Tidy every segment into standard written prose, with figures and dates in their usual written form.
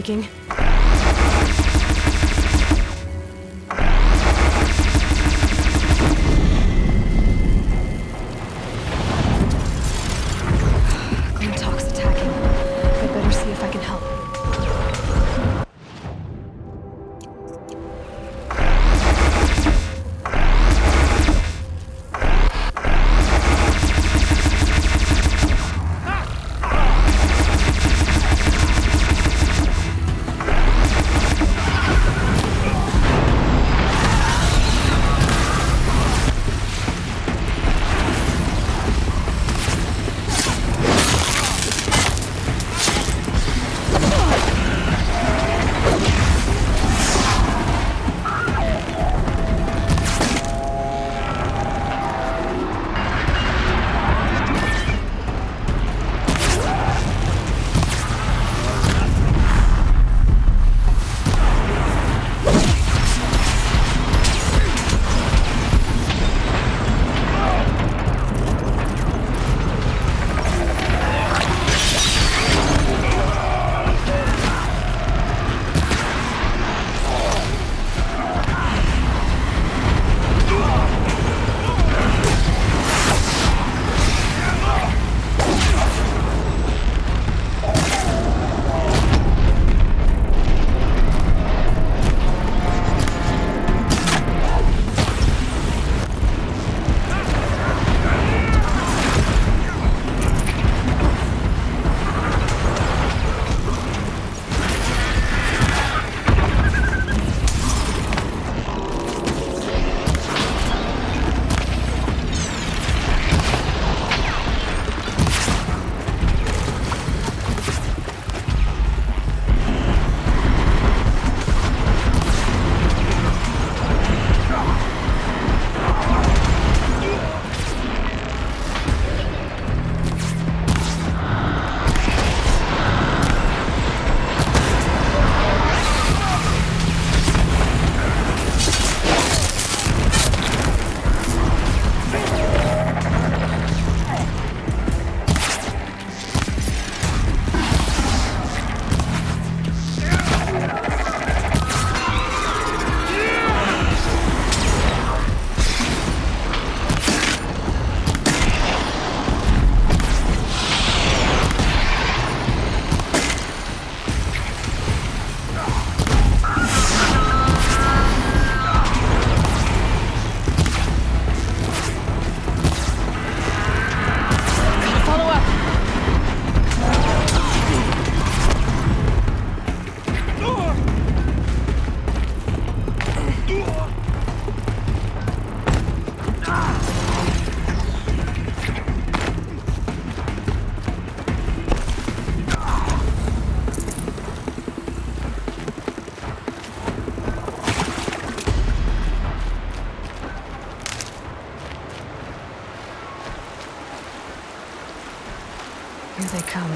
speaking. Glintock's attacking. I'd better see if I can help. Here they come.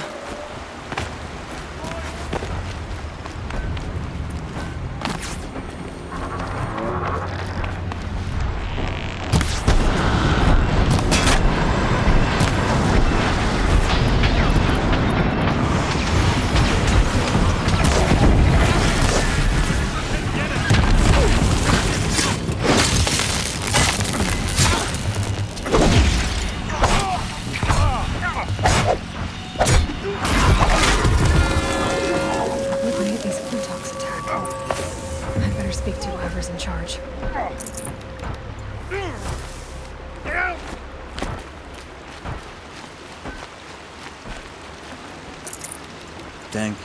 Dank.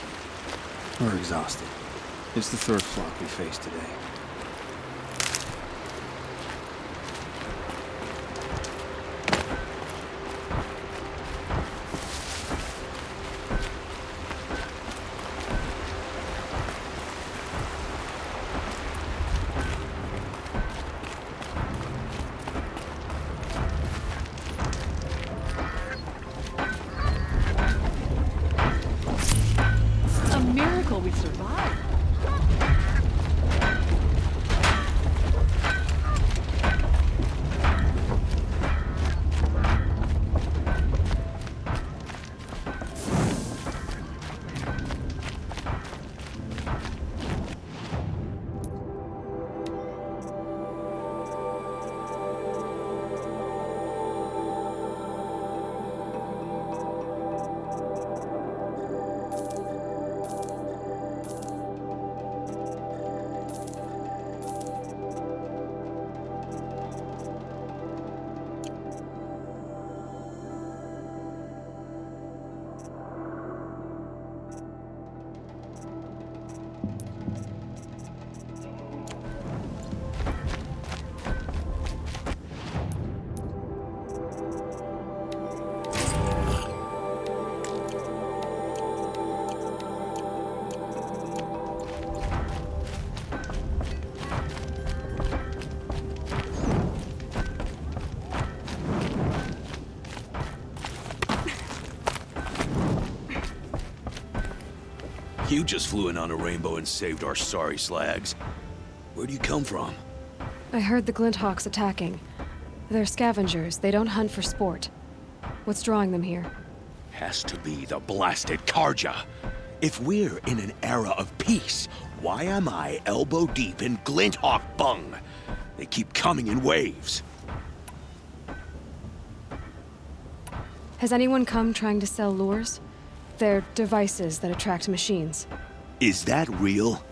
We're exhausted. It's the third flock we faced today. We survived. You just flew in on a rainbow and saved our sorry slags. Where do you come from? I heard the Glinthawks attacking. They're scavengers. They don't hunt for sport. What's drawing them here? Has to be the blasted Karja. If we're in an era of peace, why am I elbow deep in Glinthawk bung? They keep coming in waves. Has anyone come trying to sell lures? They're devices that attract machines. Is that real?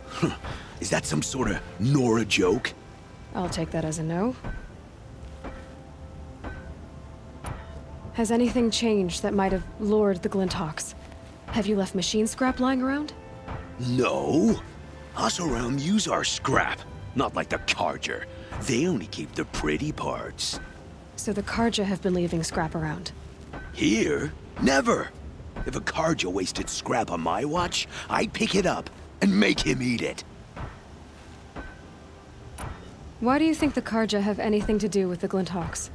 Is that some sort of Nora joke? I'll take that as a no. Has anything changed that might have lured the Glinthawks? Have you left machine scrap lying around? No. Us around use our scrap. Not like the Karja. They only keep the pretty parts. So the Karja have been leaving scrap around. Here? Never. If a Karja wasted scrap on my watch, I'd pick it up and make him eat it. Why do you think the Karja have anything to do with the Glinthawks?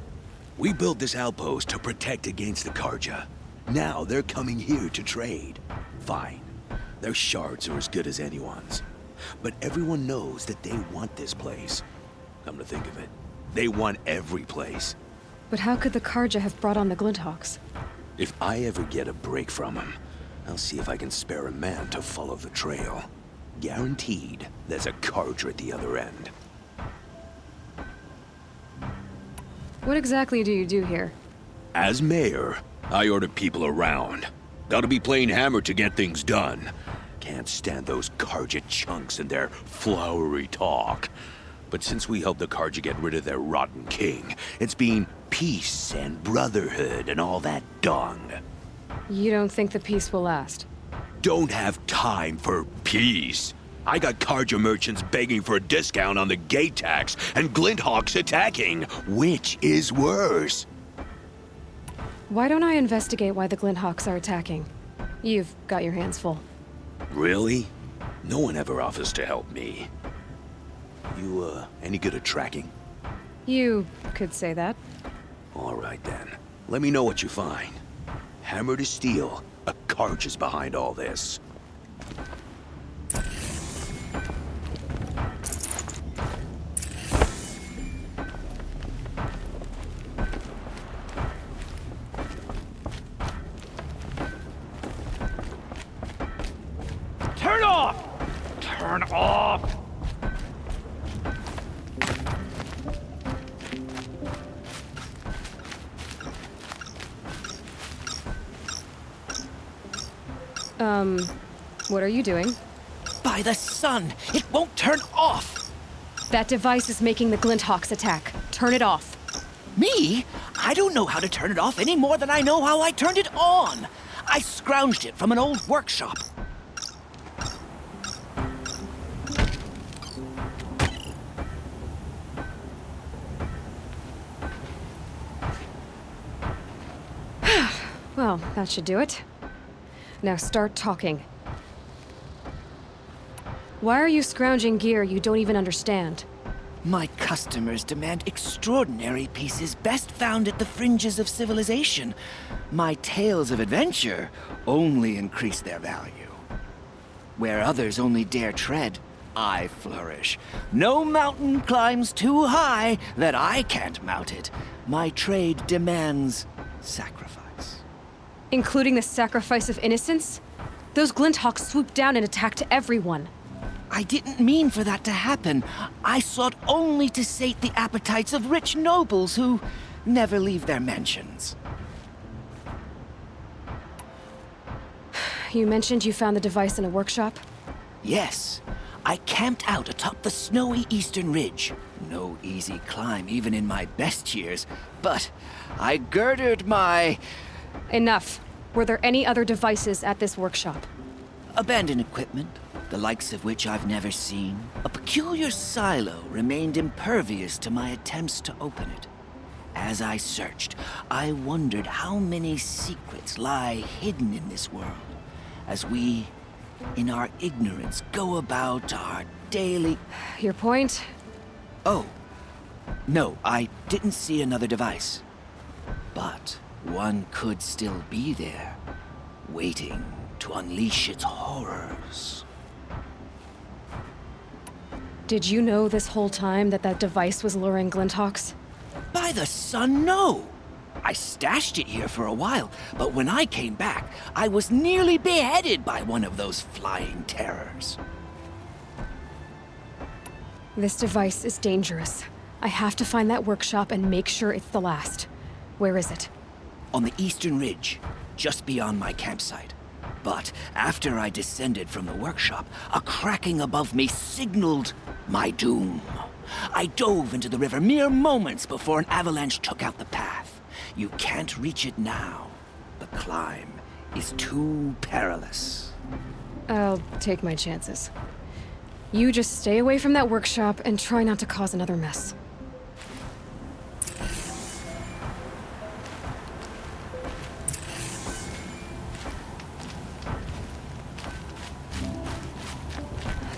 We built this outpost to protect against the Karja. Now they're coming here to trade. Fine. Their shards are as good as anyone's. But everyone knows that they want this place. Come to think of it, they want every place. But how could the Karja have brought on the Glinthawks? If I ever get a break from them, I'll see if I can spare a man to follow the trail. Guaranteed, there's a Karja at the other end. What exactly do you do here? As mayor, I order people around. Gotta be playing hammer to get things done. Can't stand those Karja chunks and their flowery talk. But since we helped the Karja get rid of their rotten king, it's been peace and brotherhood and all that dung. You don't think the peace will last? Don't have time for peace. I got Karja merchants begging for a discount on the gate tax and Glinthawks attacking. Which is worse? Why don't I investigate why the Glinthawks are attacking? You've got your hands full. Really? No one ever offers to help me. You, any good at tracking? You could say that. All right then. Let me know what you find. Hammer to steel, a Karja's behind all this. Turn off! Turn off! What are you doing? By the sun! It won't turn off! That device is making the Glinthawks attack. Turn it off. Me? I don't know how to turn it off any more than I know how I turned it on! I scrounged it from an old workshop. Well, that should do it. Now start talking. Why are you scrounging gear you don't even understand? My customers demand extraordinary pieces best found at the fringes of civilization. My tales of adventure only increase their value. Where others only dare tread, I flourish. No mountain climbs too high that I can't mount it. My trade demands sacrifice. Including the sacrifice of innocence? Those Glinthawks swooped down and attacked everyone. I didn't mean for that to happen. I sought only to sate the appetites of rich nobles who never leave their mansions. You mentioned you found the device in a workshop? Yes, I camped out atop the snowy eastern ridge. No easy climb even in my best years, but I girded my... Enough. Were there any other devices at this workshop? abandoned equipment, the likes of which I've never seen. A peculiar silo remained impervious to my attempts to open it. As I searched, I wondered how many secrets lie hidden in this world, as we, in our ignorance, go about our daily... Your point? Oh, no, I didn't see another device. But one could still be there, waiting to unleash its horrors. Did you know this whole time that that device was luring Glinthawks? By the sun, no! I stashed it here for a while, but when I came back, I was nearly beheaded by one of those flying terrors. This device is dangerous. I have to find that workshop and make sure it's the last. Where is it? On the eastern ridge, just beyond my campsite. But after I descended from the workshop, a cracking above me signaled my doom. I dove into the river mere moments before an avalanche took out the path. You can't reach it now. The climb is too perilous. I'll take my chances. You just stay away from that workshop and try not to cause another mess.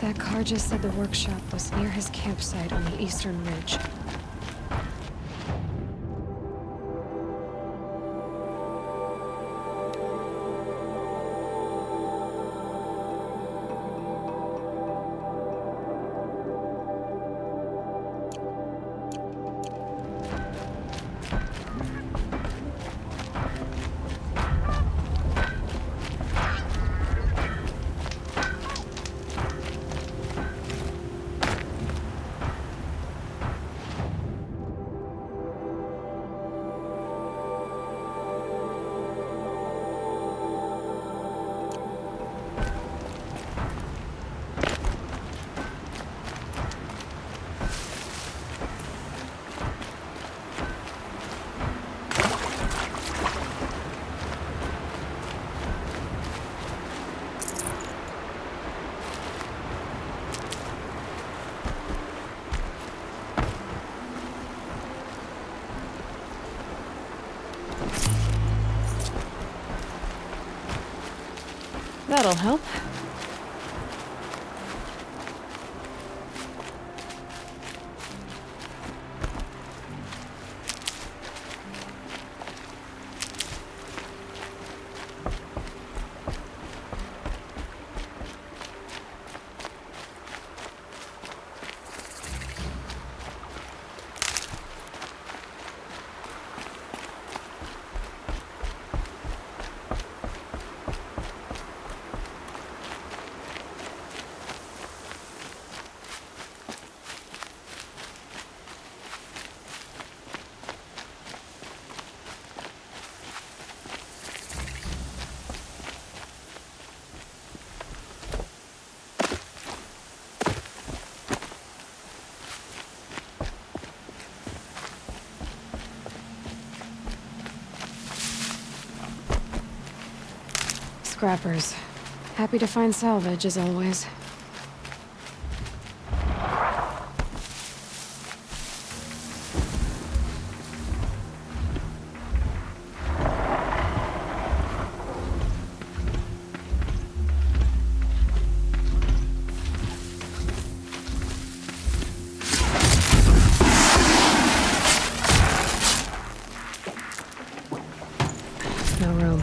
That car just said the workshop was near his campsite on the eastern ridge. That'll help. Scrappers. Happy to find salvage, as always. No room.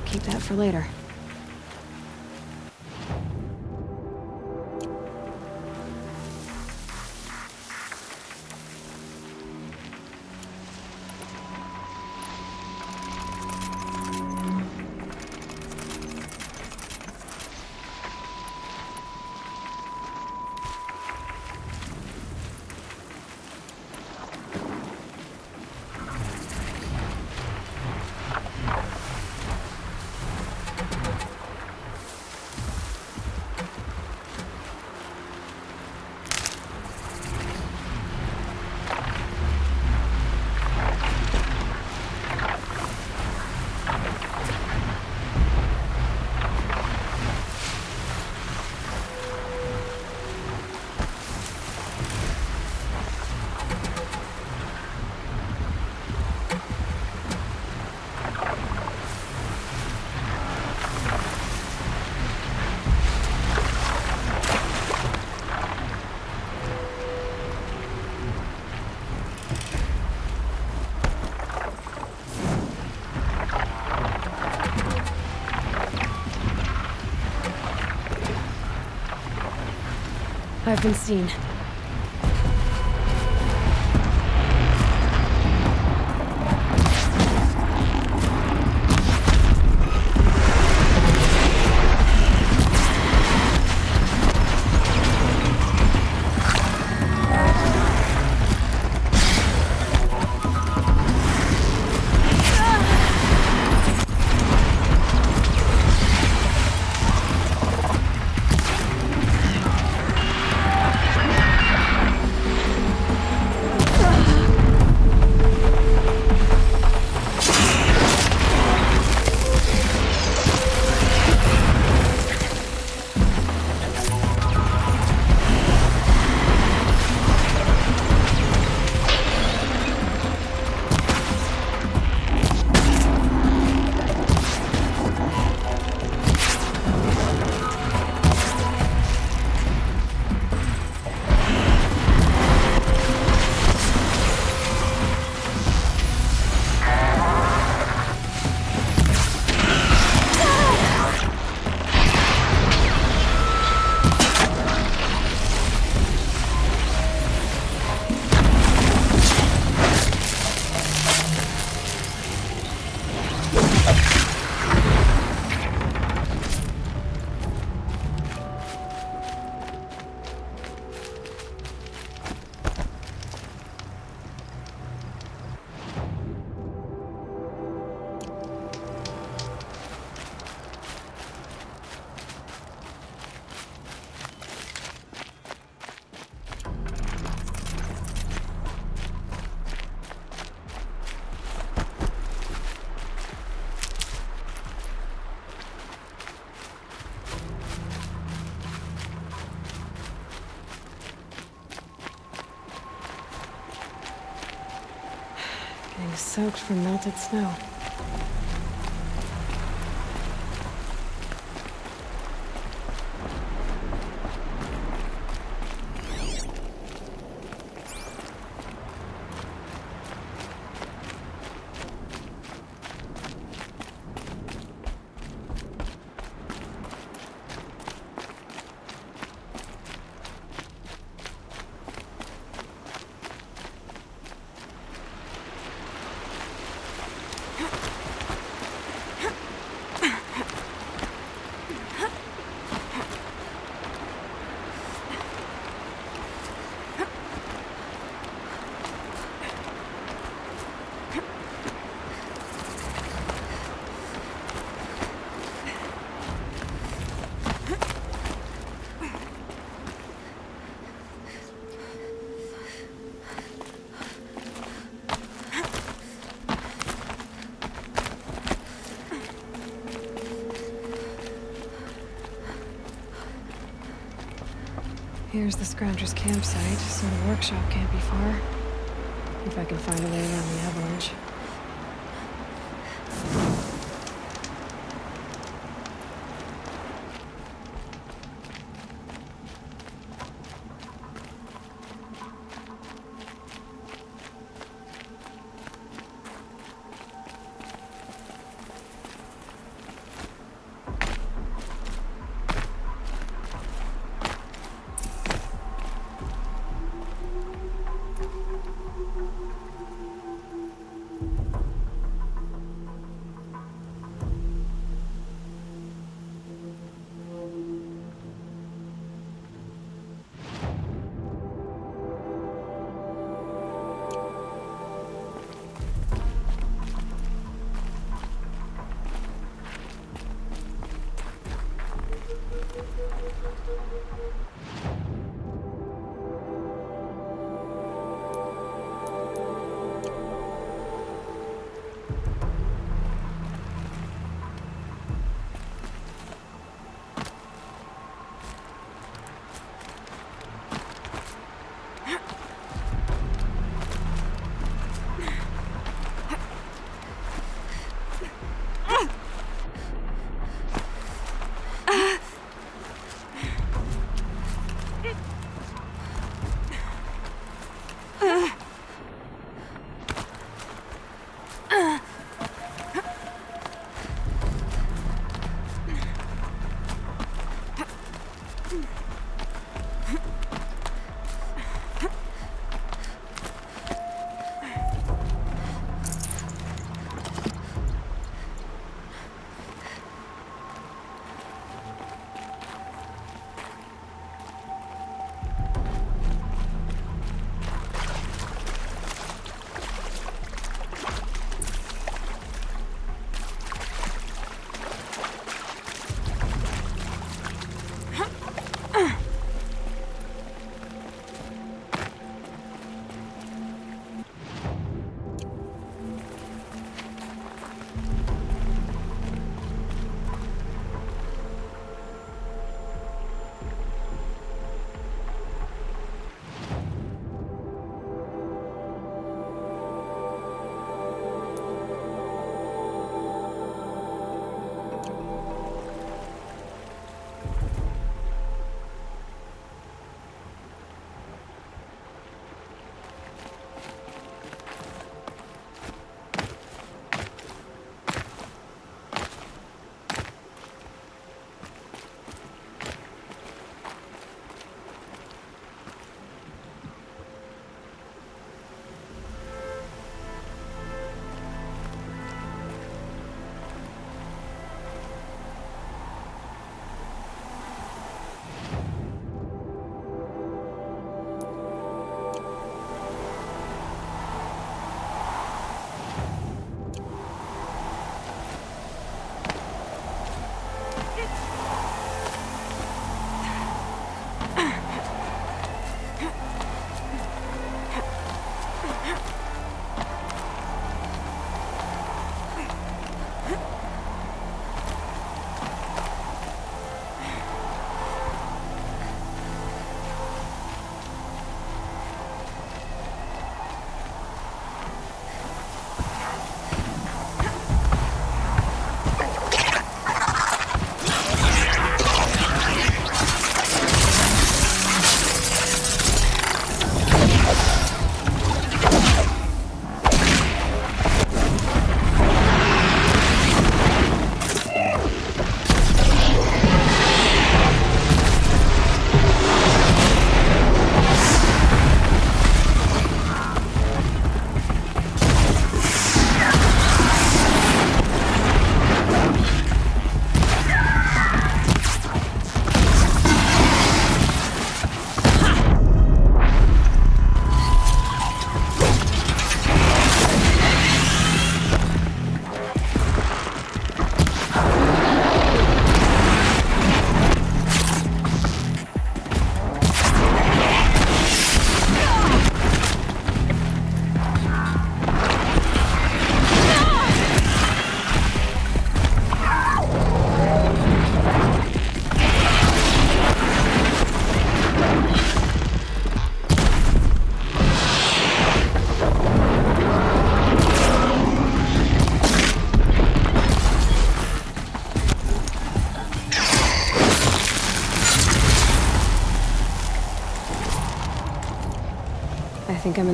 Keep that for later. I've been seen. Getting soaked from melted snow. Here's the Scrounger's campsite, so the workshop can't be far. If I can find a way around the avalanche.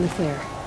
and clear.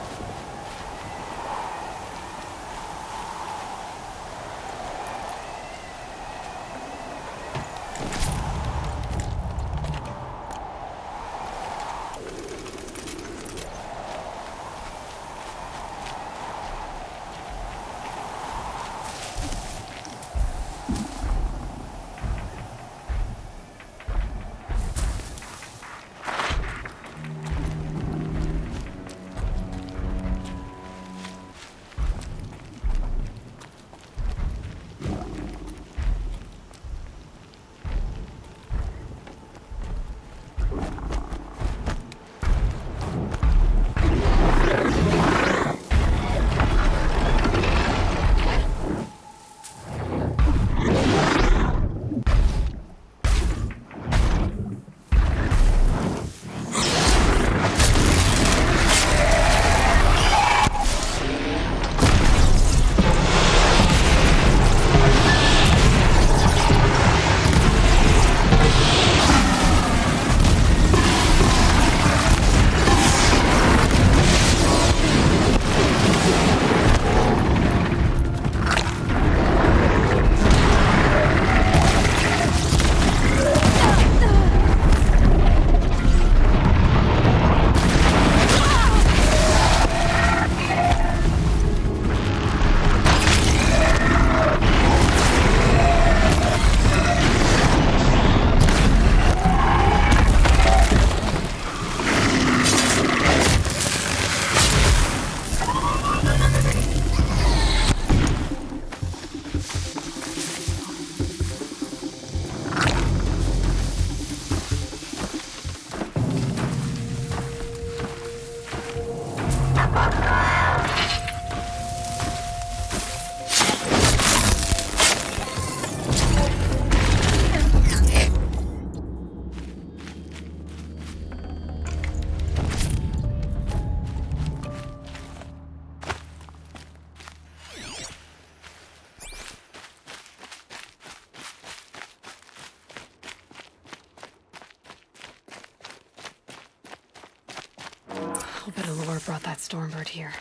I'll bet Aloy brought that Stormbird here.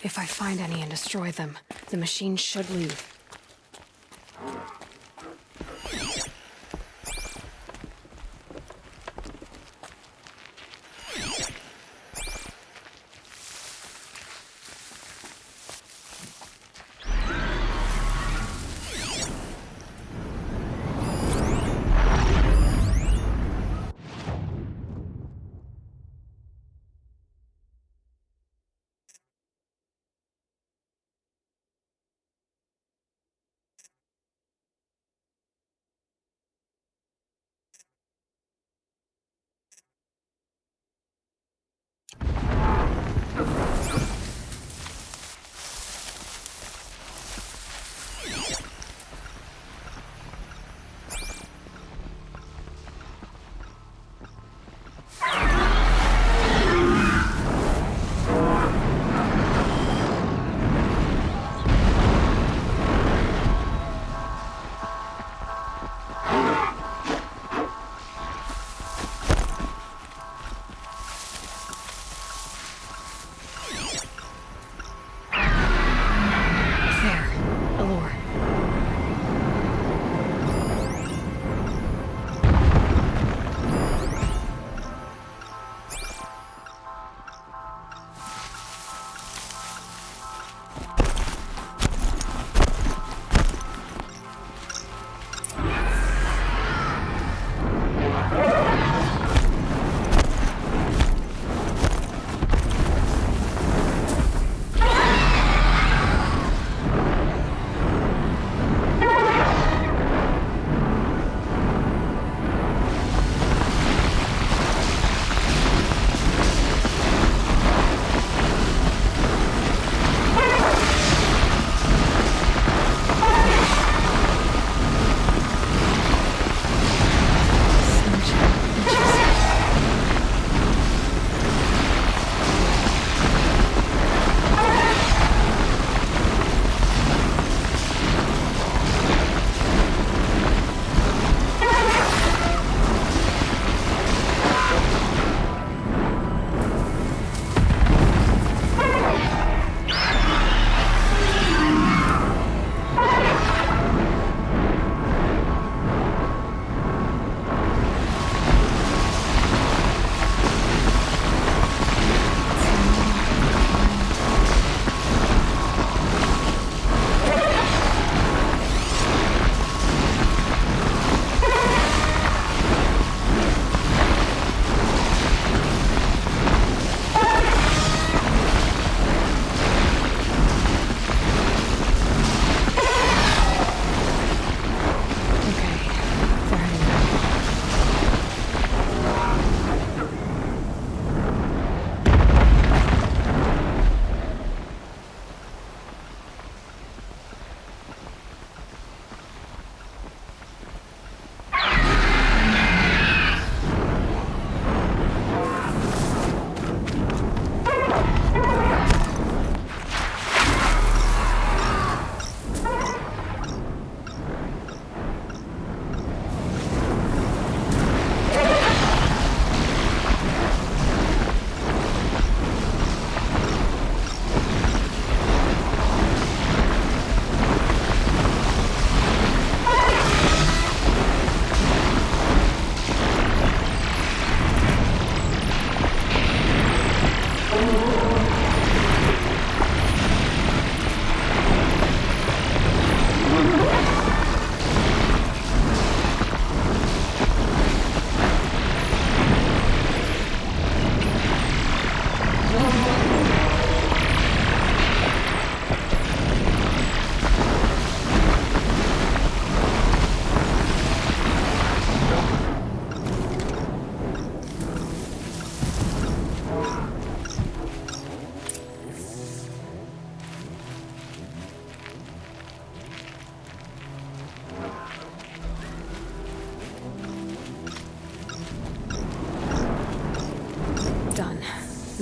If I find any and destroy them, the machine should leave.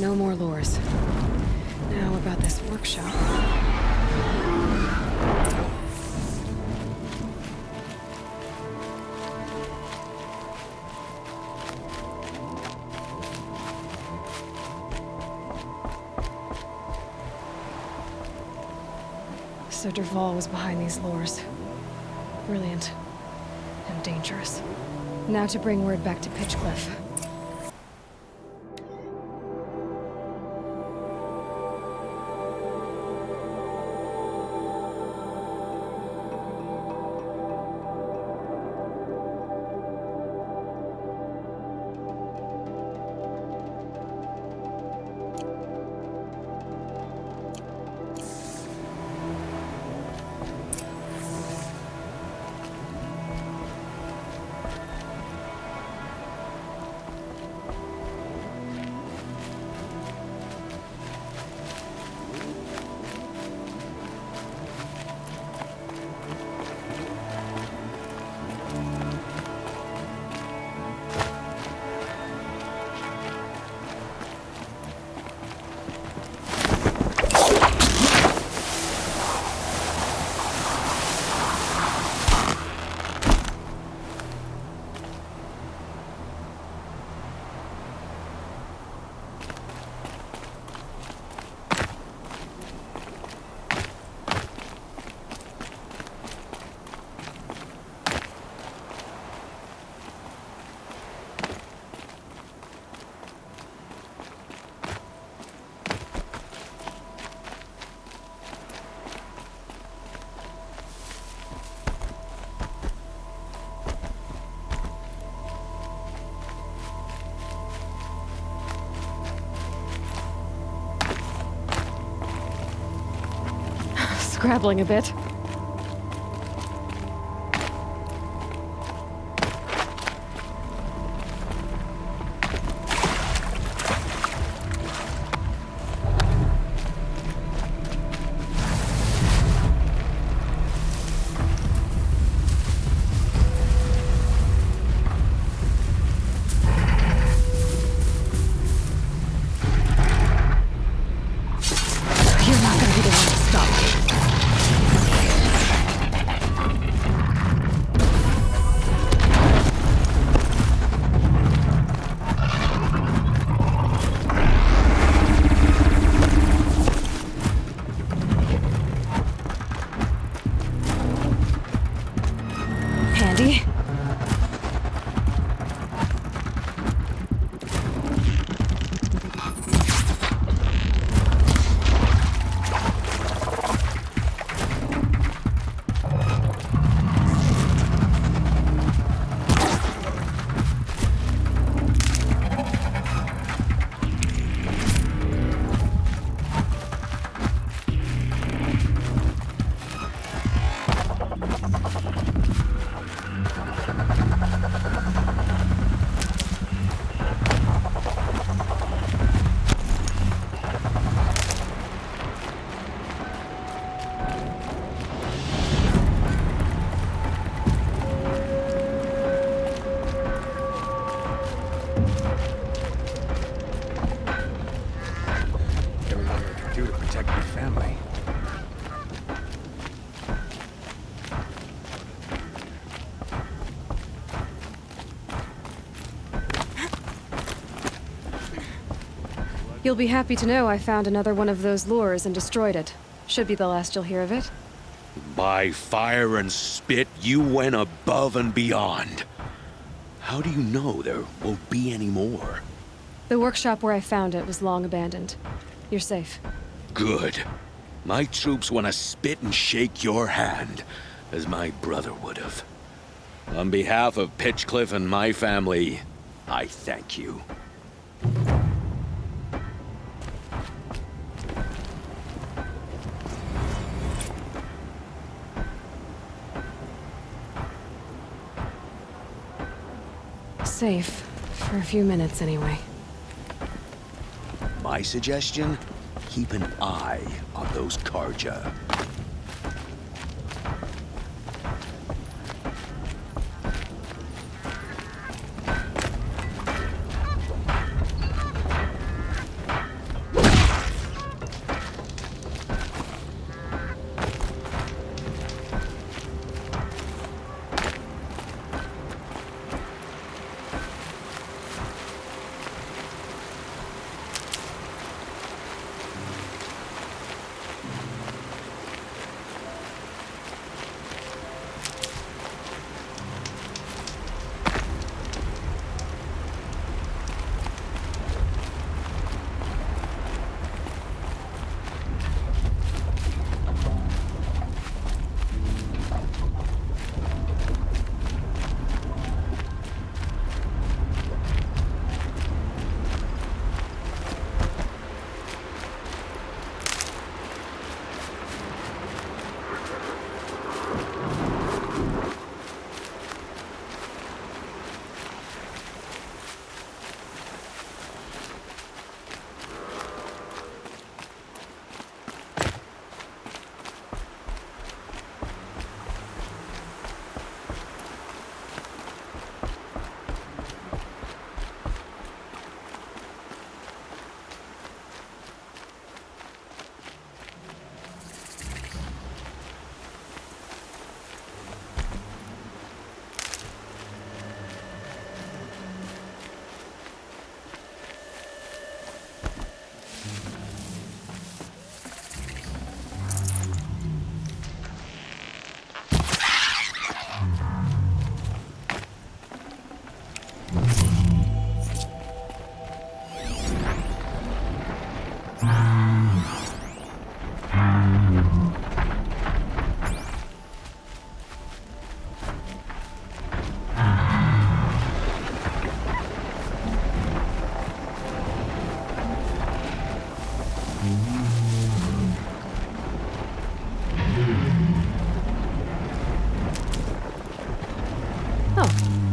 No more lures. Now about this workshop. So Derval was behind these lures. Brilliant. And dangerous. Now to bring word back to Pitchcliff. Scrabbling a bit. You're not gonna be the one to stop me. Handy. Everyone I can do to protect my family. You'll be happy to know I found another one of those lures and destroyed it. Should be the last you'll hear of it. By fire and spit, you went above and beyond. How do you know there won't be any more? The workshop where I found it was long abandoned. You're safe. Good. My troops want to spit and shake your hand, as my brother would have. On behalf of Pitchcliff and my family, I thank you. Safe. For a few minutes, anyway. My suggestion? Keep an eye on those Karja.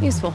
Useful.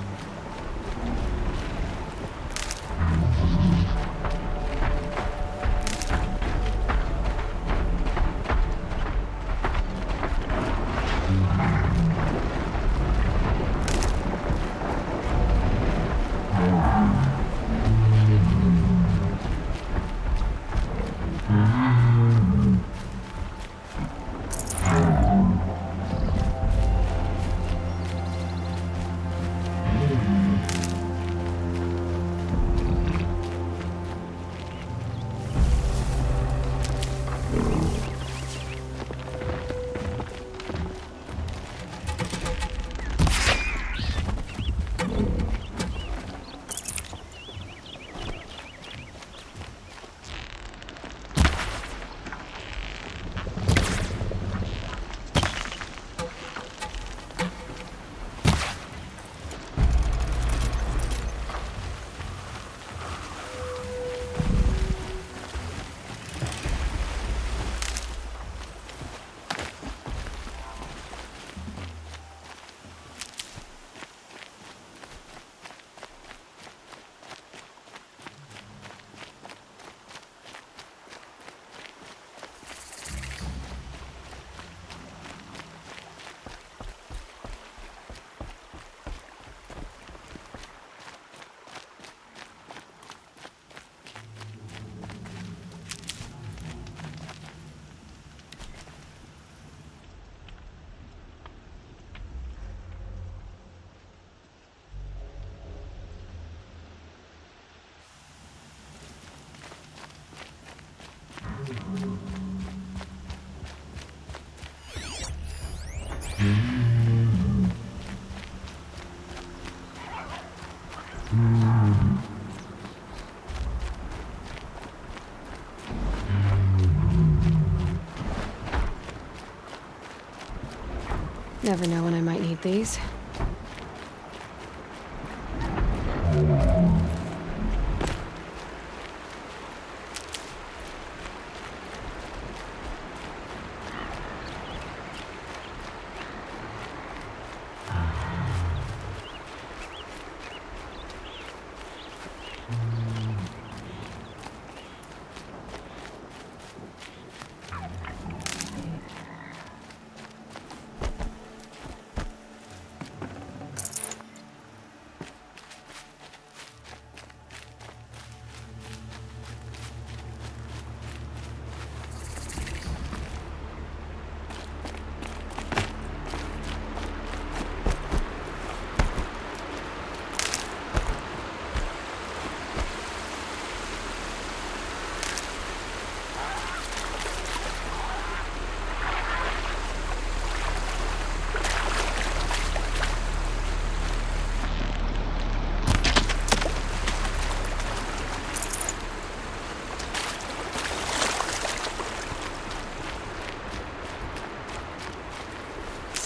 Never know when I might need these.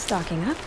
Stocking up.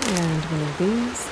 And one of these.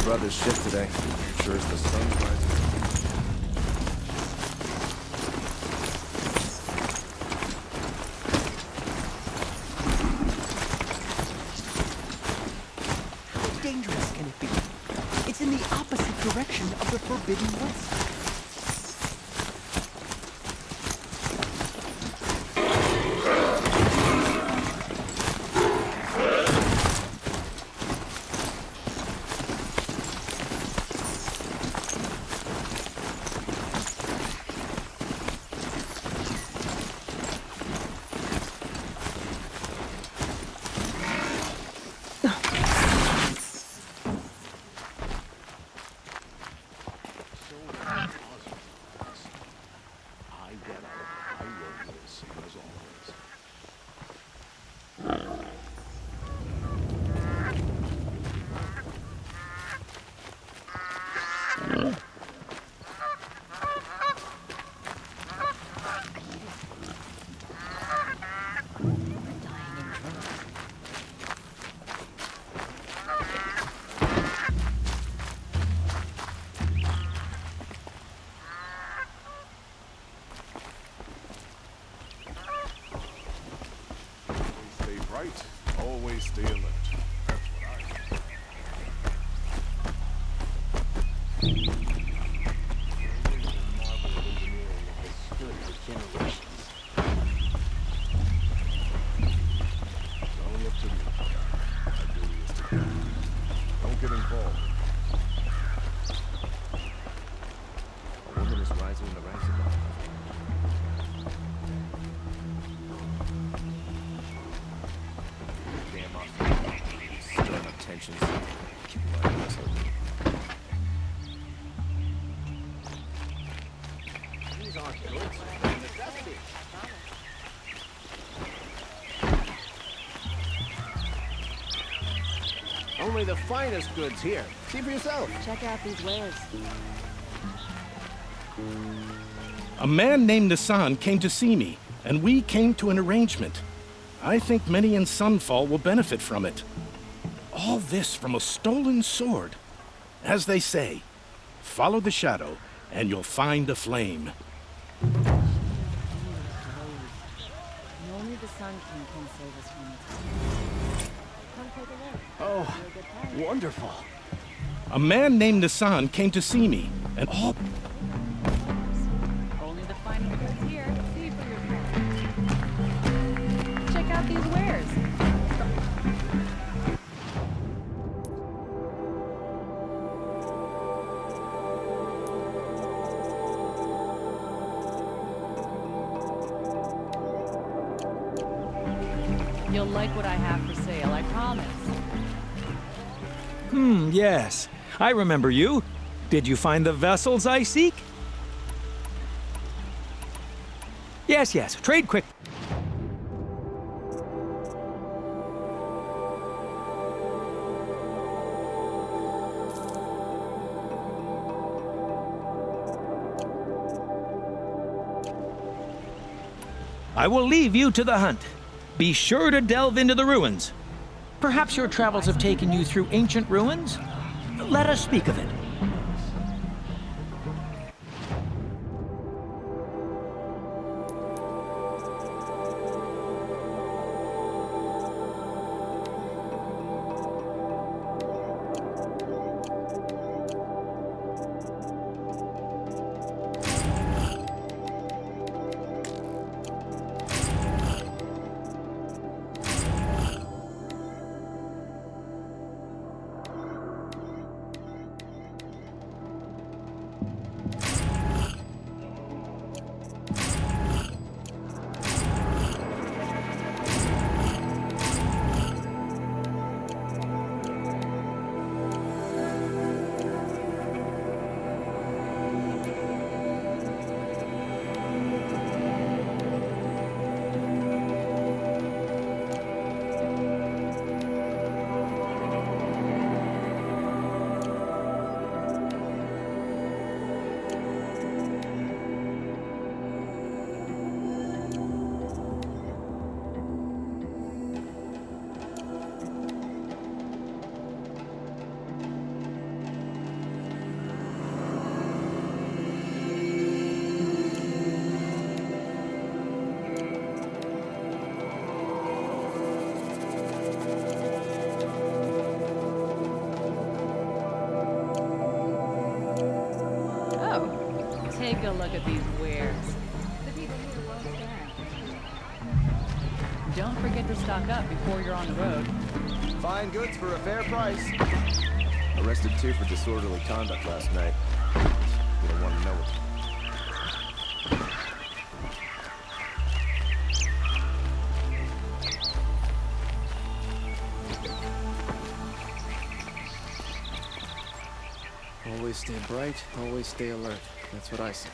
brother's shift today. Sure as the sun's rising. How dangerous can it be? It's in the opposite direction of the Forbidden West. Always stay alert. That's what Don't look to me. My duty is to guide. Don't get involved. A woman is rising in the ranks of the stirring up tensions. Keep your eye on us, Elder. These aren't goods. They're necessities. Only the finest goods here. See for yourself. Check out these wares. A man named Nassan came to see me, and we came to an arrangement. I think many in Sunfall will benefit from it. All this from a stolen sword. As they say, follow the shadow, and you'll find a flame. Only the Sun King can save us from it. Come take a look. Oh, wonderful. A man named Nassan came to see me, and all... Only the finest goods here. See for yourself. Check out these wares. You'll like what I have for sale, I promise. Yes. I remember you. Did you find the vessels I seek? Yes. Trade quick. I will leave you to the hunt. Be sure to delve into the ruins. Perhaps your travels have taken you through ancient ruins? Let us speak of it. Take a look at these wares. The people here won't stand. Don't forget to stock up before you're on the road. Fine goods for a fair price. Arrested 2 for disorderly conduct last night. You don't want to know it. Always stay bright, always stay alert. That's what I say.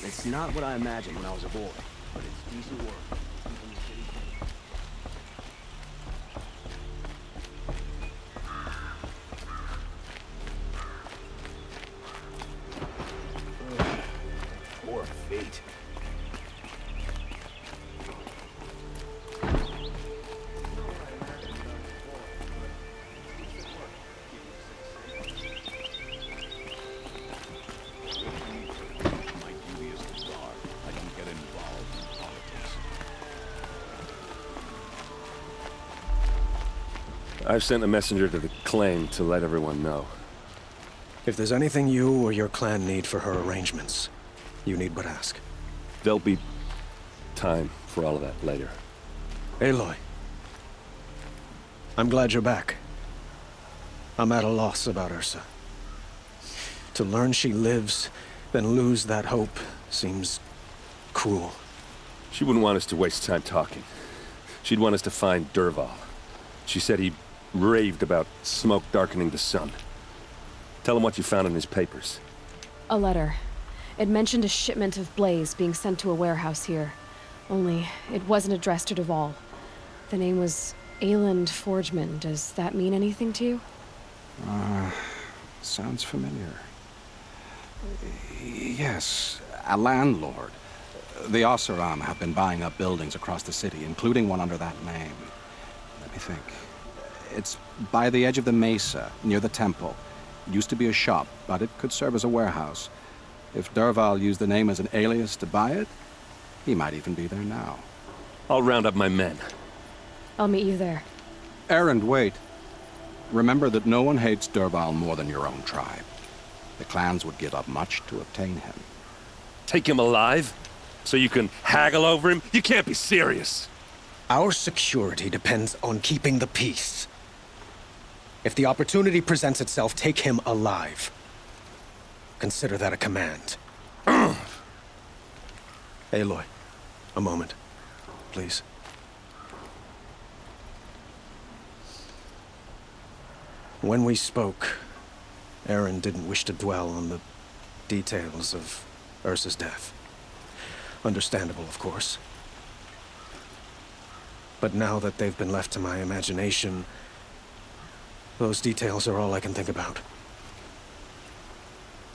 It's not what I imagined when I was a boy, but it's decent work. Keeping the city clean. Poor feet. I've sent a messenger to the claim to let everyone know. If there's anything you or your clan need for her arrangements, you need but ask. There'll be time for all of that later. Aloy, I'm glad you're back. I'm at a loss about Ursa. To learn she lives, then lose that hope, seems cruel. She wouldn't want us to waste time talking. She'd want us to find Dervahl. She said he raved about smoke darkening the sun. Tell him what you found in his papers. A letter. It mentioned a shipment of blaze being sent to a warehouse here. Only, it wasn't addressed to Dervahl. The name was Ayland Forgeman. Does that mean anything to you? Sounds familiar. Yes, a landlord. The Oseram have been buying up buildings across the city, including one under that name. Let me think. It's by the edge of the mesa, near the temple. It used to be a shop, but it could serve as a warehouse. If Dervahl used the name as an alias to buy it, he might even be there now. I'll round up my men. I'll meet you there. Errand, wait. Remember that no one hates Dervahl more than your own tribe. The clans would give up much to obtain him. Take him alive? So you can haggle over him? You can't be serious. Our security depends on keeping the peace. If the opportunity presents itself, take him alive. Consider that a command. Aloy, a moment, please. When we spoke, Aaron didn't wish to dwell on the details of Ursa's death. Understandable, of course. But now that they've been left to my imagination, those details are all I can think about.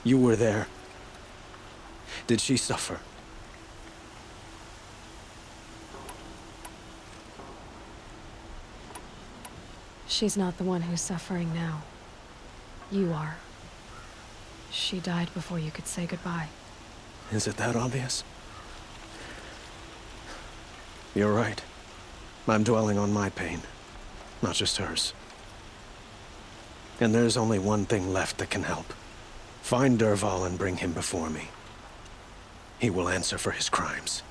You were there. Did she suffer? She's not the one who's suffering now. You are. She died before you could say goodbye. Is it that obvious? You're right. I'm dwelling on my pain, not just hers. And there's only one thing left that can help. Find Dervahl and bring him before me. He will answer for his crimes.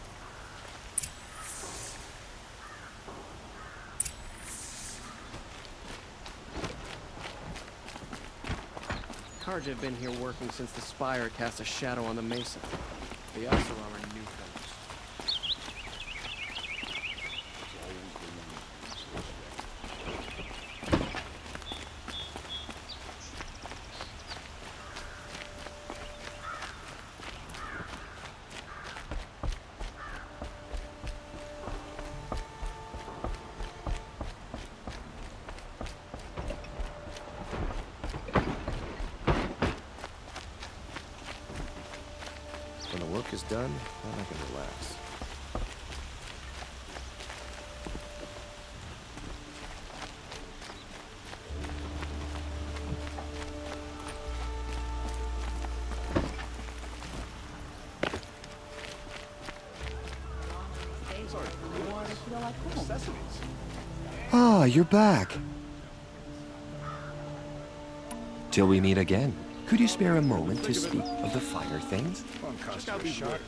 Carja have been here working since the spire cast a shadow on the mesa. The Oseram are newcomers. When the work is done, then I can relax. Or if you feel like home. Necessities. you're back. Till we meet again. Could you spare a moment to speak of the finer things? Check out these letters.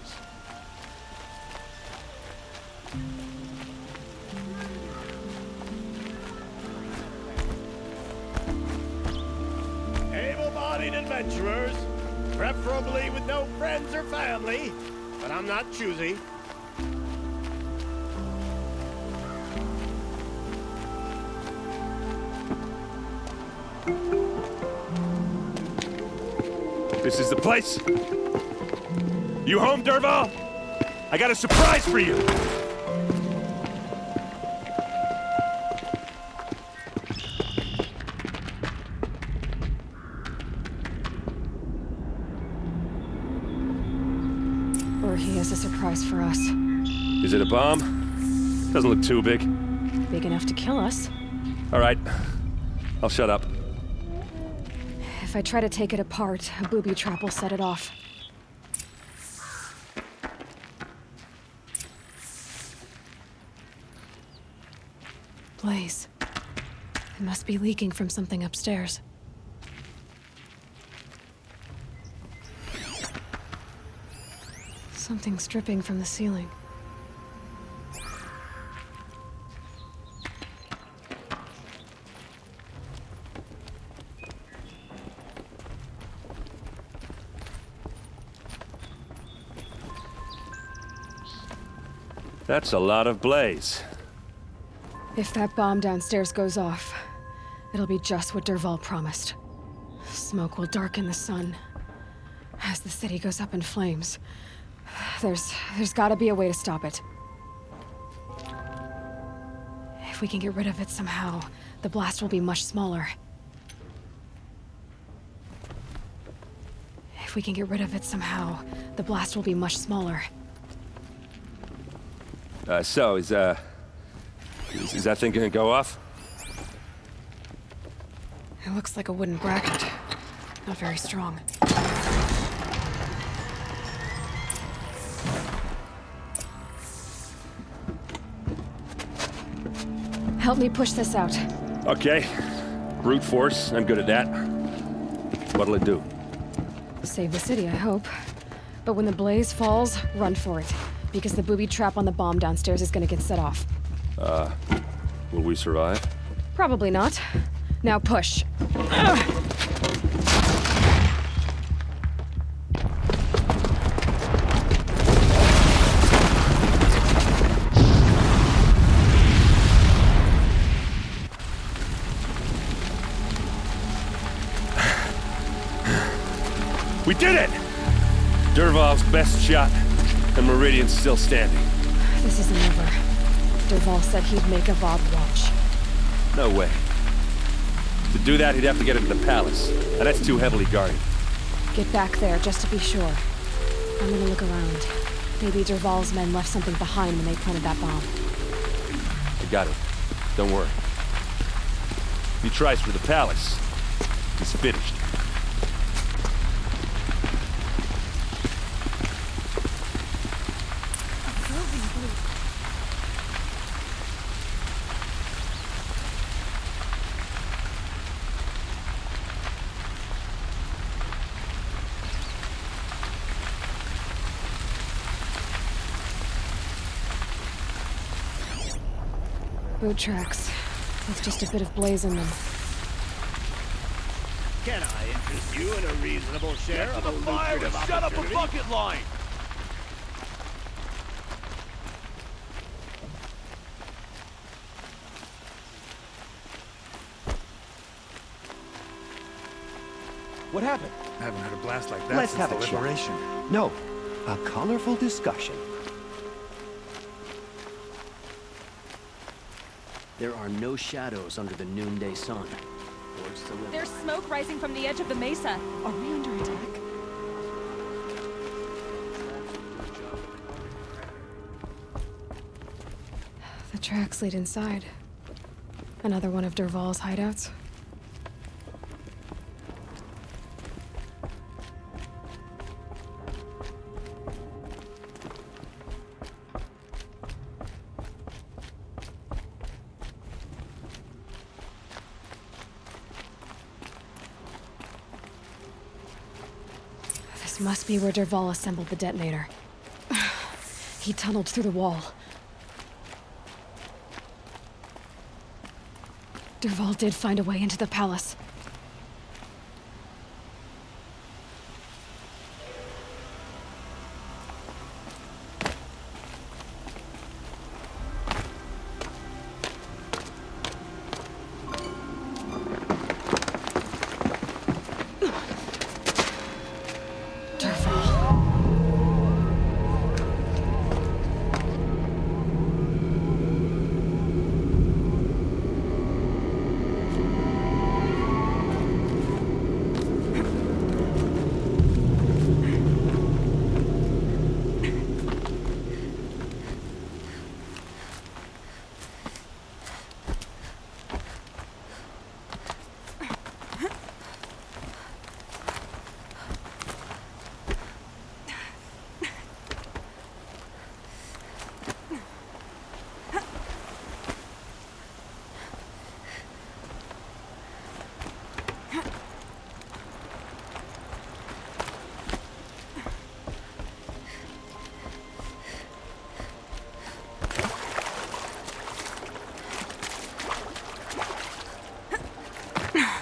Able-bodied adventurers, preferably with no friends or family, but I'm not choosy. This is the place. You home, Dervahl? I got a surprise for you. Or he has a surprise for us. Is it a bomb? Doesn't look too big. Big enough to kill us. All right. I'll shut up. If I try to take it apart, a booby trap will set it off. Blaze. It must be leaking from something upstairs. Something's dripping from the ceiling. That's a lot of blaze. If that bomb downstairs goes off, it'll be just what Dervahl promised. Smoke will darken the sun. As the city goes up in flames, there's gotta be a way to stop it. If we can get rid of it somehow, the blast will be much smaller. If we can get rid of it somehow, the blast will be much smaller. So, is that thing gonna go off? It looks like a wooden bracket. Not very strong. Help me push this out. Okay. Brute force, I'm good at that. What'll it do? Save the city, I hope. But when the blaze falls, run for it. Because the booby trap on the bomb downstairs is gonna get set off. Will we survive? Probably not. Now push. We did it! Dervahl's best shot, and Meridian's still standing. This isn't over. Dervahl said he'd make a Vob watch. No way. To do that, he'd have to get into the palace, and that's too heavily guarded. Get back there, just to be sure. I'm gonna look around. Maybe Dervahl's men left something behind when they planted that bomb. I got it. Don't worry. If he tries for the palace, he's finished. Boot tracks. With just a bit of blaze in them. Can I interest you in a reasonable share of a lucrative opportunity? Shut up a bucket line! What happened? I haven't heard a blast like that Let's since have the a liberation. chat. No, a colorful discussion. There are no shadows under the noonday sun. There's smoke rising from the edge of the mesa. Are we under attack? The tracks lead inside. Another one of Dervahl's hideouts. This must be where Dervahl assembled the detonator. He tunneled through the wall. Dervahl did find a way into the palace.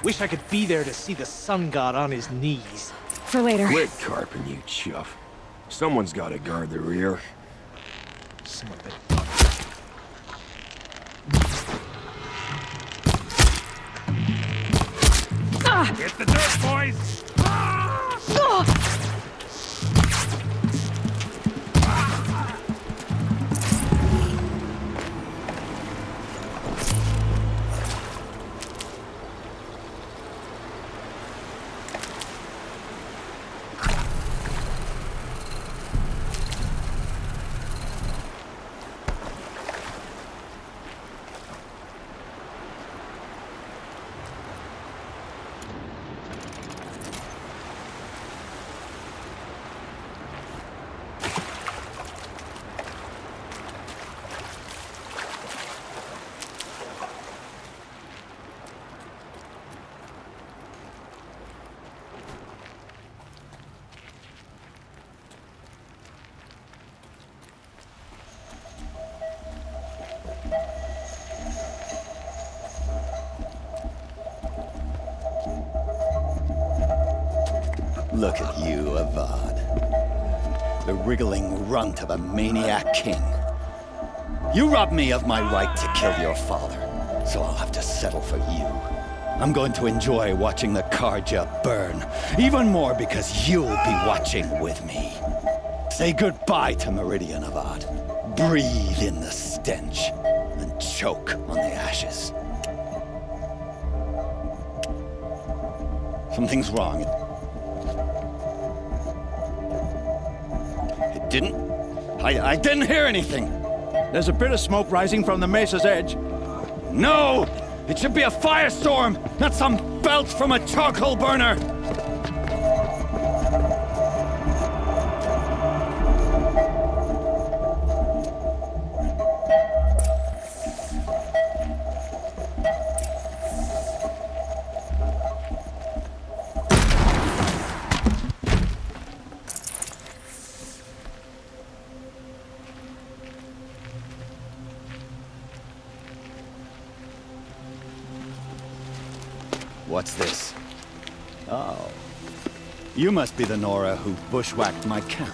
Wish I could be there to see the sun god on his knees. For later. Quit carping, you chuff. Someone's gotta guard the rear. Son of a... Get the dirt, boys! Look at you, Avad. The wriggling runt of a maniac king. You robbed me of my right to kill your father, so I'll have to settle for you. I'm going to enjoy watching the Karja burn, even more because you'll be watching with me. Say goodbye to Meridian, Avad. Breathe in the stench, and choke on the ashes. Something's wrong. I didn't hear anything. There's a bit of smoke rising from the mesa's edge. No! It should be a firestorm, not some belch from a charcoal burner! What's this? Oh. You must be the Nora who bushwhacked my camp.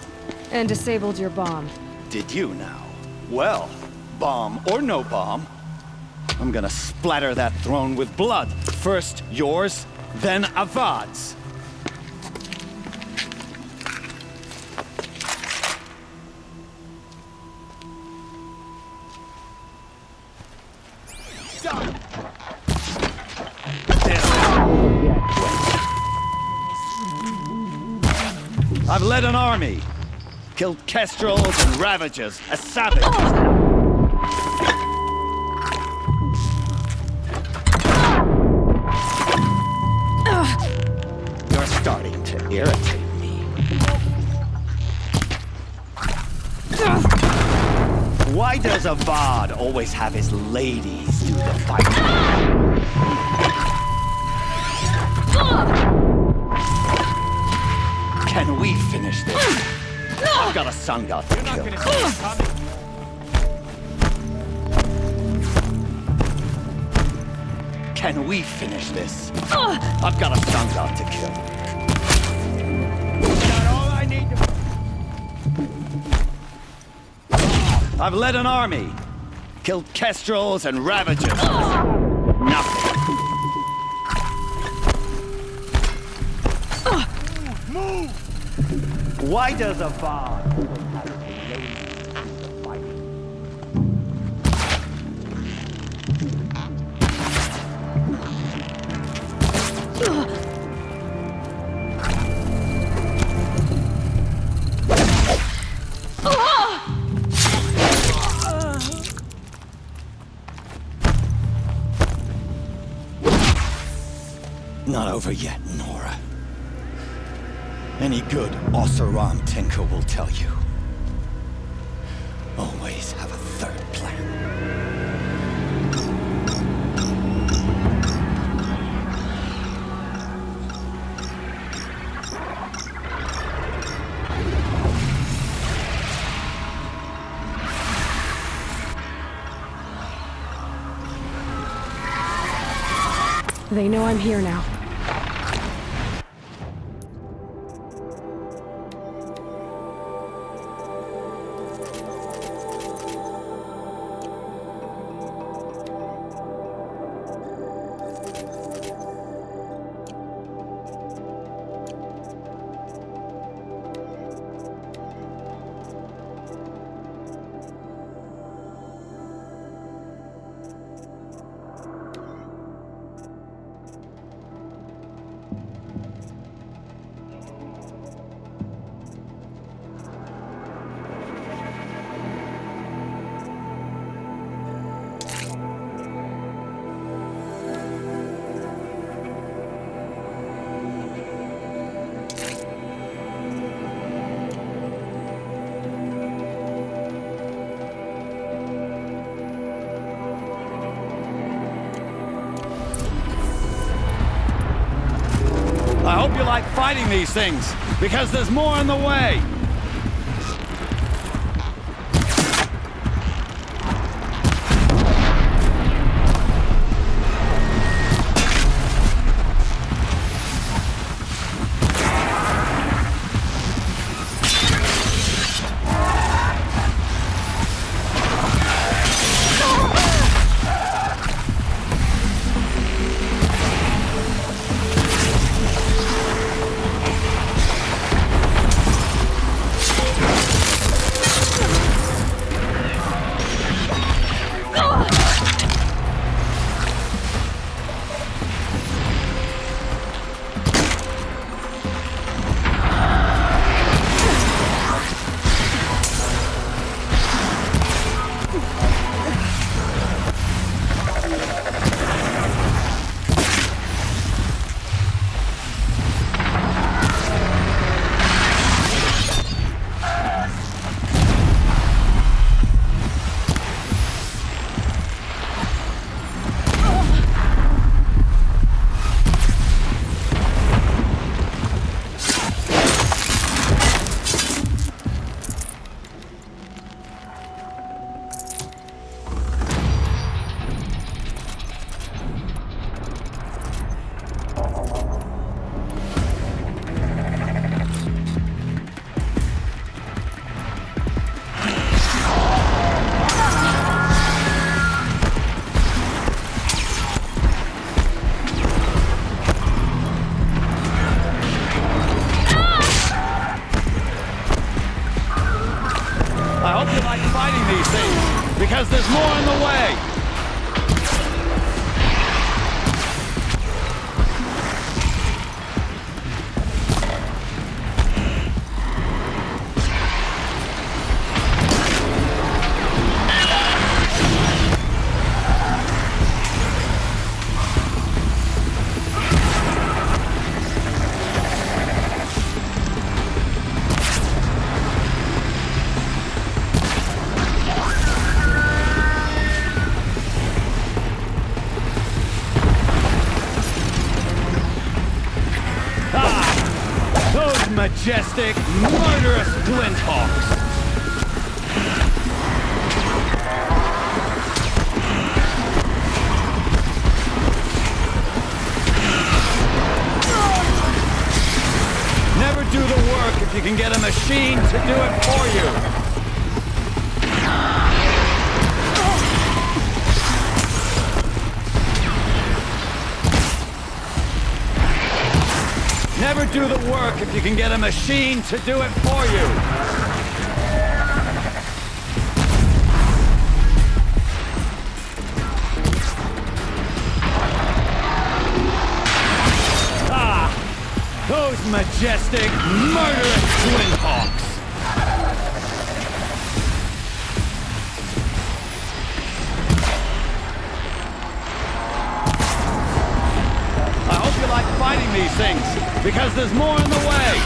And disabled your bomb. Did you now? Well, bomb or no bomb, I'm gonna splatter that throne with blood. First yours, then Avad's. I've led an army, killed kestrels and ravagers, a savage. You're starting to irritate me. Why does Avad always have his ladies do the fighting? Can we finish this? I've got a sun god to kill. Can we finish this? I've got a sun god to kill. Got all I need to... I've led an army. Killed kestrels and ravagers. Nothing. Move! Why does a bard have to fight? Not over yet, Nora. Any good Oseram tinker will tell you. Always have a third plan. They know I'm here now. I hope you like fighting these things, because there's more in the way. Because there's more in the way. majestic, murderous glinthawks! Never do the work if you can get a machine to do it for you! Never do the work if you can get a machine to do it for you! Ah! Those majestic, murderous glinthawks! I hope you like fighting these things, because there's more in the way!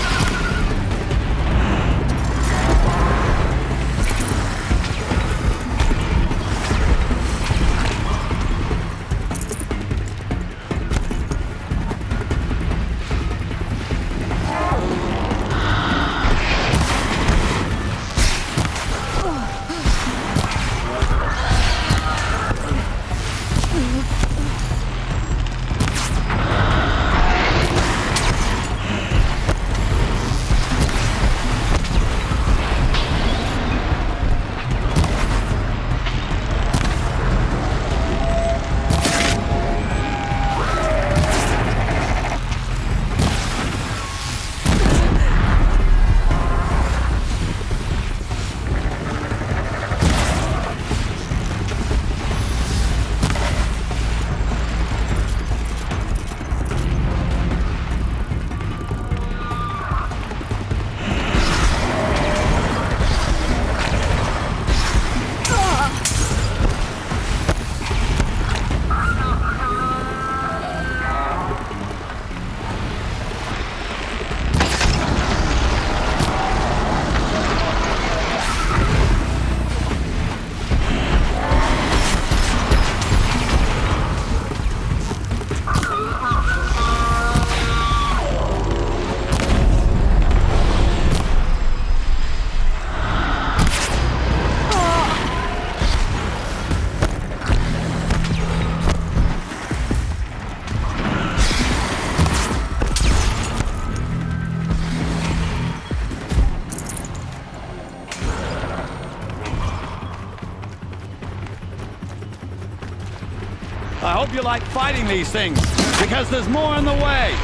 I hope you like fighting these things, because there's more in the way!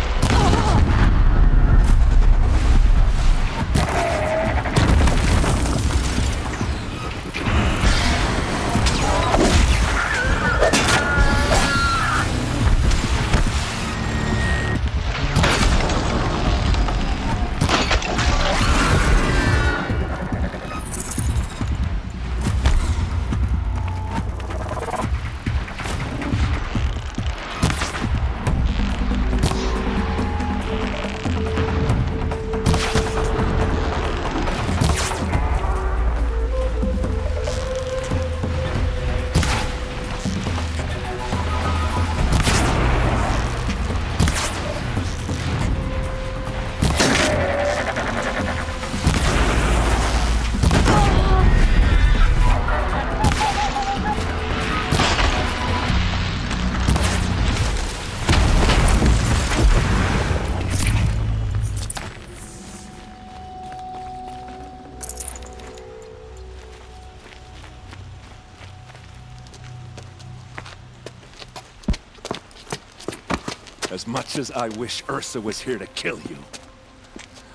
As much as I wish Ursa was here to kill you,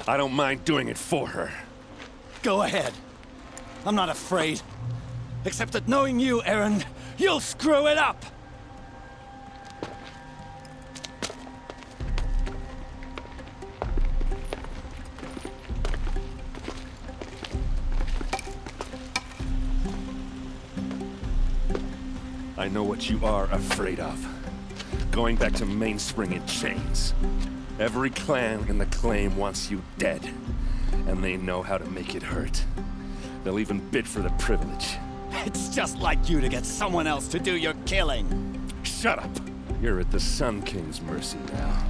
I don't mind doing it for her. Go ahead. I'm not afraid. Except that knowing you, Aaron, you'll screw it up! I know what you are afraid of. Going back to Mainspring in chains. Every clan in the claim wants you dead, and they know how to make it hurt. They'll even bid for the privilege. It's just like you to get someone else to do your killing. Shut up! You're at the Sun King's mercy now.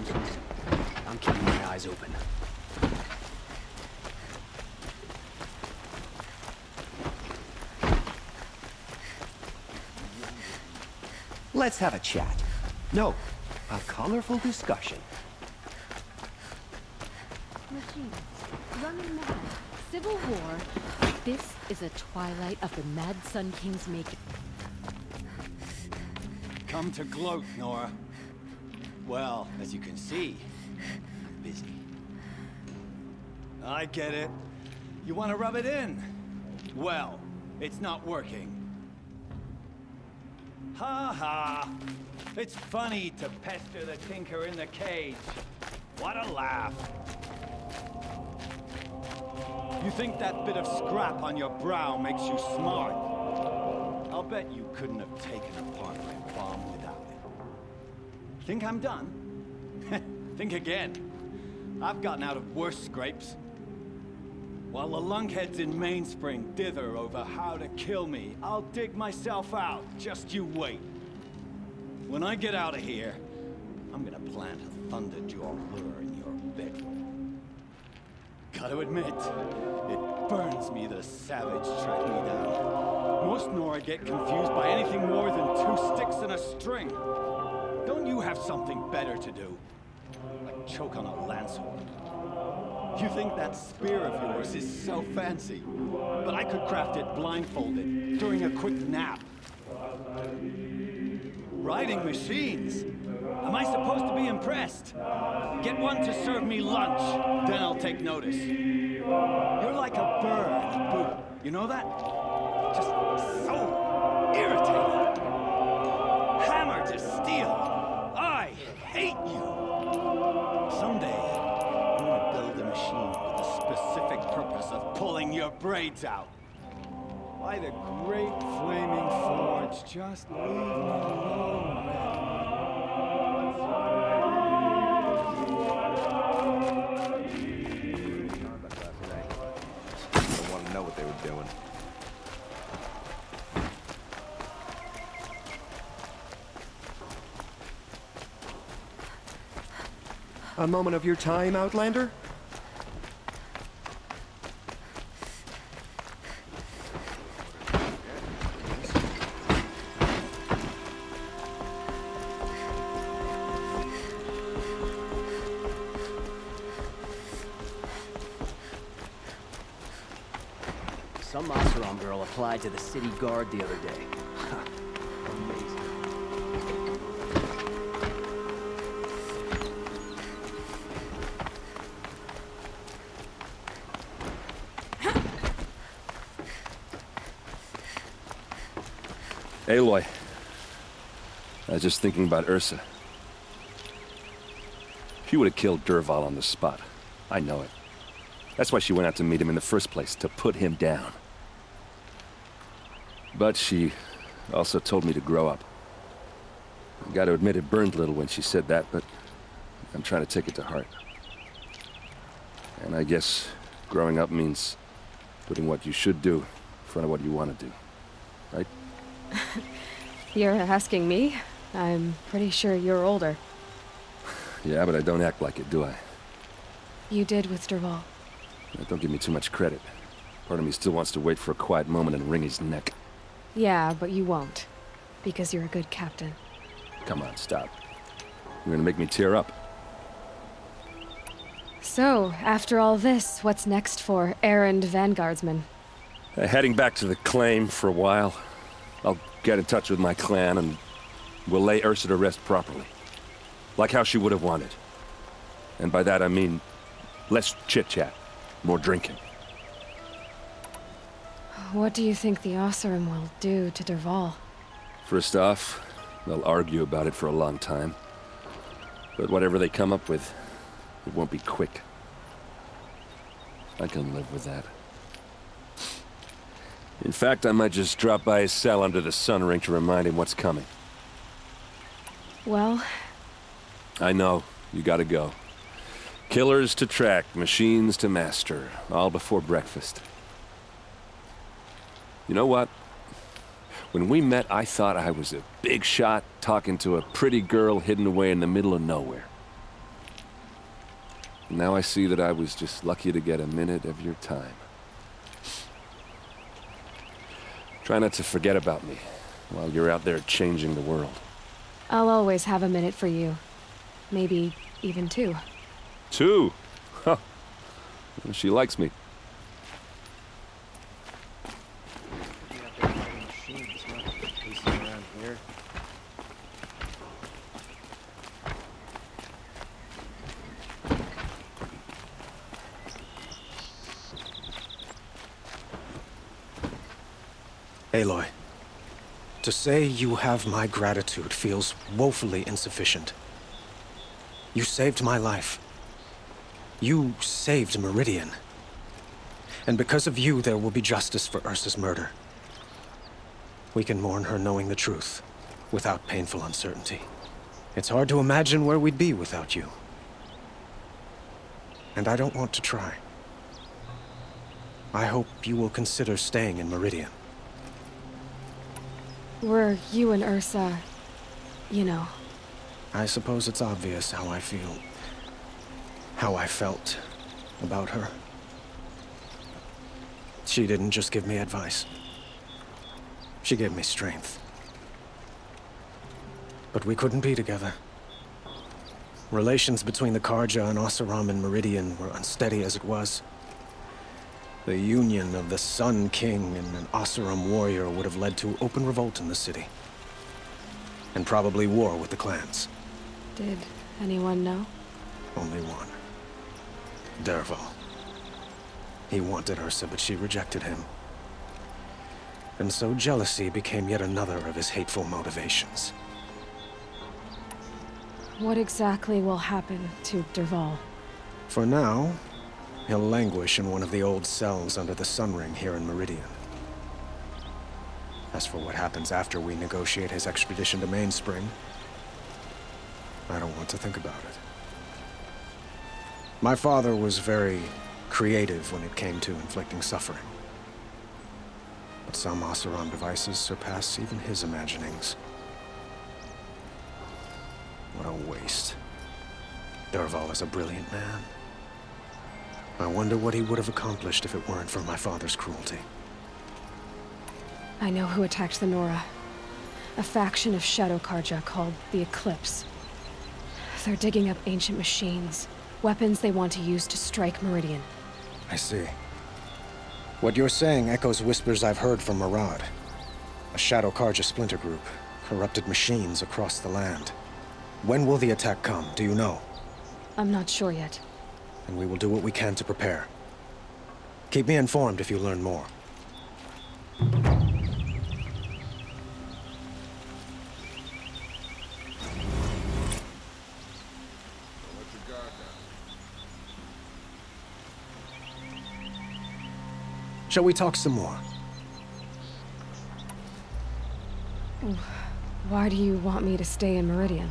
intentions. I'm keeping my eyes open. Let's have a chat. No, a colorful discussion. Machines, running mad, civil war. This is a twilight of the Mad Sun King's making. Come to gloat, Nora. Well, as you can see, I'm busy. I get it. You want to rub it in? Well, it's not working. Ha ha! It's funny to pester the tinker in the cage. What a laugh. You think that bit of scrap on your brow makes you smart? I'll bet you couldn't have taken apart my bomb without it. Think I'm done? Think again. I've gotten out of worse scrapes. While the lunkheads in Mainspring dither over how to kill me, I'll dig myself out. Just you wait. When I get out of here, I'm gonna plant a thunderjaw lure in your bedroom. Gotta admit, it burns me that a savage tracked me down. Most Nora get confused by anything more than 2 sticks and a string. Don't you have something better to do? Like choke on a lancehorn. You think that spear of yours is so fancy, but I could craft it blindfolded during a quick nap. Riding machines? Am I supposed to be impressed? Get one to serve me lunch, then I'll take notice. You're like a bird, Boo. You know that? Just so irritating. Hammer to steel. I hate you. Someday, I'm gonna build a machine with the specific purpose of pulling your braids out. By the great flaming forge, just leave me alone, man. I want to know what they were doing. A moment of your time, Outlander? Some Oseram girl applied to the city guard the other day. Amazing. Aloy. I was just thinking about Ursa. She would have killed Dervahl on the spot. I know it. That's why she went out to meet him in the first place, to put him down. But she also told me to grow up. I gotta admit it burned a little when she said that, but I'm trying to take it to heart. And I guess growing up means putting what you should do in front of what you want to do. Right? You're asking me? I'm pretty sure you're older. Yeah, but I don't act like it, do I? You did with Dervahl. Don't give me too much credit. Part of me still wants to wait for a quiet moment and wring his neck. Yeah, but you won't. Because you're a good captain. Come on, stop. You're gonna make me tear up. So, after all this, what's next for errand vanguardsman? Heading back to the claim for a while. I'll get in touch with my clan and we'll lay Ursa to rest properly. Like how she would have wanted. And by that I mean less chit-chat, more drinking. What do you think the Oseram will do to Dervahl? First off, they'll argue about it for a long time. But whatever they come up with, it won't be quick. I can live with that. In fact, I might just drop by his cell under the sun ring to remind him what's coming. Well... I know. You gotta go. Killers to track, machines to master. All before breakfast. You know what? When we met, I thought I was a big shot talking to a pretty girl hidden away in the middle of nowhere. Now I see that I was just lucky to get a minute of your time. Try not to forget about me while you're out there changing the world. I'll always have a minute for you. Maybe even two. Two? Huh. She likes me. Aloy, to say you have my gratitude feels woefully insufficient. You saved my life. You saved Meridian. And because of you, there will be justice for Ursa's murder. We can mourn her knowing the truth, without painful uncertainty. It's hard to imagine where we'd be without you. And I don't want to try. I hope you will consider staying in Meridian. Were you and Ursa, you know? I suppose it's obvious how I feel. How I felt about her. She didn't just give me advice. She gave me strength. But we couldn't be together. Relations between the Karja and Oseram and Meridian were unsteady as it was. The union of the Sun King and an Oseram warrior would have led to open revolt in the city. And probably war with the clans. Did anyone know? Only one. Dervahl. He wanted Ursa, but she rejected him. And so jealousy became yet another of his hateful motivations. What exactly will happen to Dervahl? For now, he'll languish in one of the old cells under the Sun Ring here in Meridian. As for what happens after we negotiate his extradition to Mainspring, I don't want to think about it. My father was very creative when it came to inflicting suffering. But some Oseram devices surpass even his imaginings. What a waste. Dervahl is a brilliant man. I wonder what he would have accomplished if it weren't for my father's cruelty. I know who attacked the Nora. A faction of Shadow Karja called the Eclipse. They're digging up ancient machines, weapons they want to use to strike Meridian. I see. What you're saying echoes whispers I've heard from Murad. A Shadow Karja splinter group, corrupted machines across the land. When will the attack come, do you know? I'm not sure yet. And we will do what we can to prepare. Keep me informed if you learn more. Shall we talk some more? Why do you want me to stay in Meridian?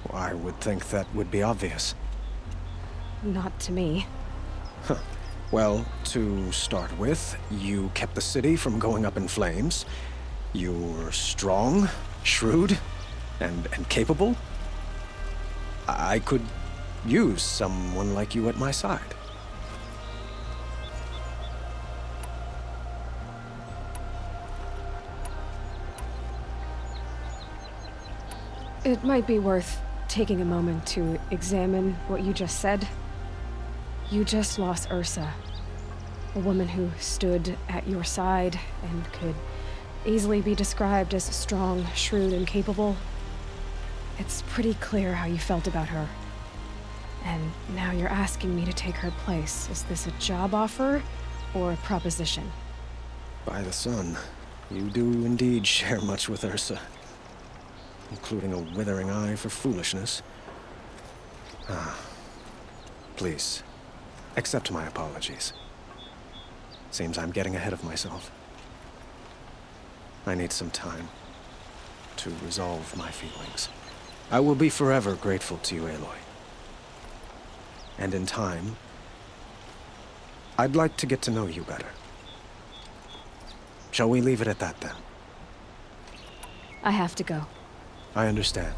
Well, I would think that would be obvious. Not to me. Huh. Well, to start with, you kept the city from going up in flames. You were strong, shrewd, and capable. I could use someone like you at my side. It might be worth taking a moment to examine what you just said. You just lost Ursa, a woman who stood at your side and could easily be described as strong, shrewd, and capable. It's pretty clear how you felt about her. And now you're asking me to take her place. Is this a job offer or a proposition? By the sun, you do indeed share much with Ursa. Including a withering eye for foolishness. Please, accept my apologies. Seems I'm getting ahead of myself. I need some time to resolve my feelings. I will be forever grateful to you, Aloy. And in time, I'd like to get to know you better. Shall we leave it at that, then? I have to go. I understand.